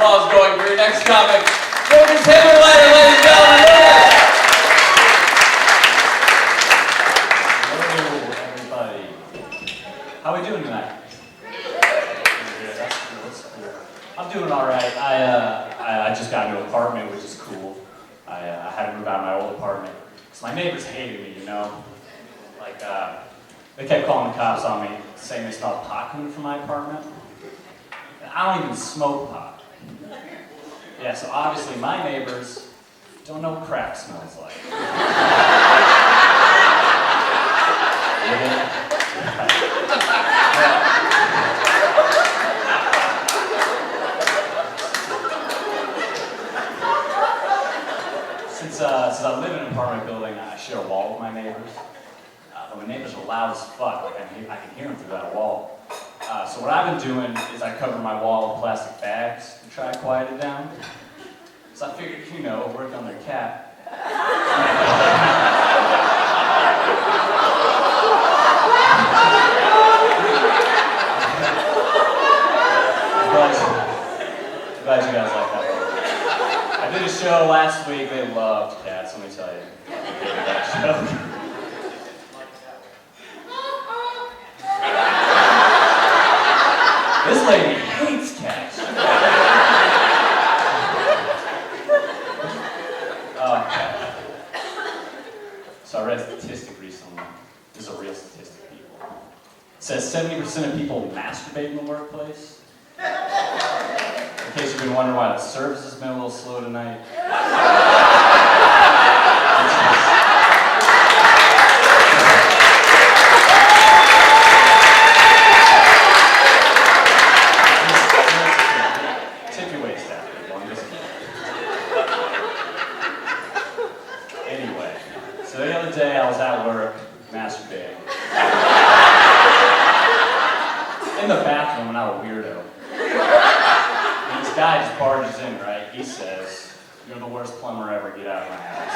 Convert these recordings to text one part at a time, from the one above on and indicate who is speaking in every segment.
Speaker 1: applause going for your next comic. Focus Hinderliter, ladies and gentlemen.
Speaker 2: Hello, everybody. How are we doing tonight? Good. That's cool. That's cool. I'm doing all right. I just got a new apartment, which is cool. I had to move out of my old apartment because my neighbors hated me, you know. Like, they kept calling the cops on me, saying they smelled pot coming from my apartment. And I don't even smoke pot. Yeah, so obviously my neighbors don't know what crack smells like. Since I live in an apartment building, I share a wall with my neighbors. But my neighbors are loud as fuck. Like I can hear them through that wall. So what I've been doing is I cover my wall with plastic bags to try to quiet it down. So I figured, you know, work on their cat. Glad you guys like that one. I did a show last week. They loved cats, let me tell you. They did that show. This lady hates cats. So I read a statistic recently. This is a real statistic, people. It says 70% of people masturbate in the workplace. In case you've been wondering why the service has been a little slow tonight. Tip your waist out, people. I'm just kidding. Anyway, so the other day I was at work masturbating. In the bathroom, and I'm a weirdo. And this guy just barges in, right? He says, "You're the worst plumber ever, get out of my house."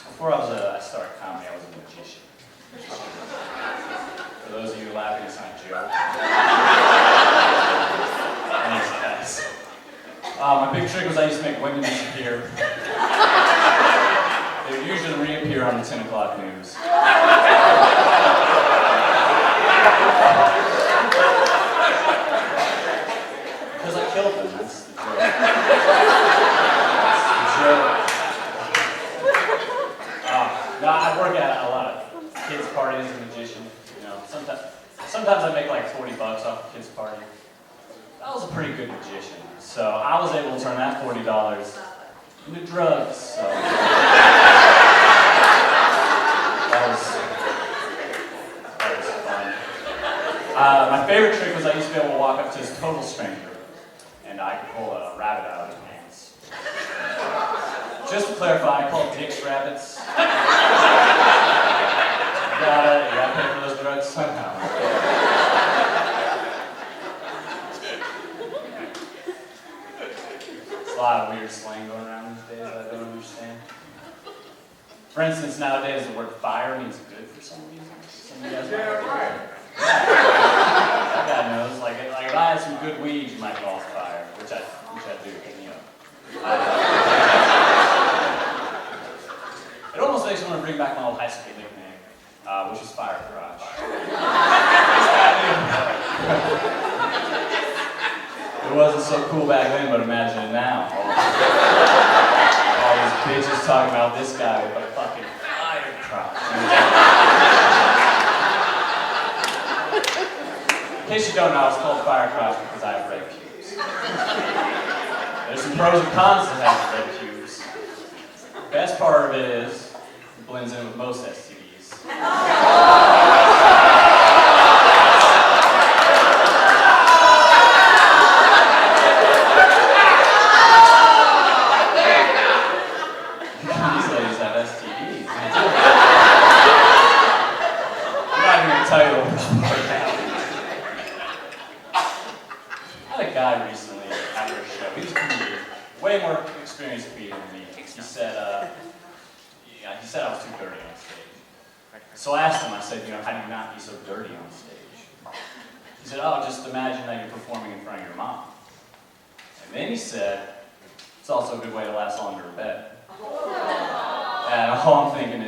Speaker 2: Before I started comedy, I was a magician. For those of you laughing, it's not a joke. Thanks, guys. My big trick was I used to make women disappear. They would usually reappear on the 10 o'clock news. Because I killed them, that's the joke. That's the joke. No, I work at a lot of kids' parties as a magician. You know, sometimes I make like $40 off a kids' party. I was a pretty good magician, so I was able to turn that $40 into drugs. So that was fun. My favorite trick was I used to be able to walk up to this total stranger, and I could pull a rabbit out of his pants. Just to clarify, I call dicks rabbits. You gotta pay for those drugs somehow. There's a lot of weird slang going around these days that I don't understand. For instance, nowadays the word fire means good for some reason. Some of you guys might that guy knows. Like if I had some good weed, you might call it fire, which I do, you know. It almost makes me want to bring back my old high school nickname, which was Fire Crotch. It wasn't so cool back then, but imagine it now. All these bitches talking about this guy with a fucking fire crotch. In case you don't know, it's called Fire Crotch because I have red pubes. There's some pros and cons to having red pubes. The best part of it is, it blends in with most STDs. These ladies have STDs. I'm not even going to tell you what we're now. I had a guy recently after a show. He was comedian, way more experience feeding me. He said, yeah, he said I was too dirty on stage. So I asked him, I said, how do you not be so dirty on stage? He said, oh, just imagine that you're performing in front of your mom. And then he said, it's also a good way to last longer in bed. And all I'm thinking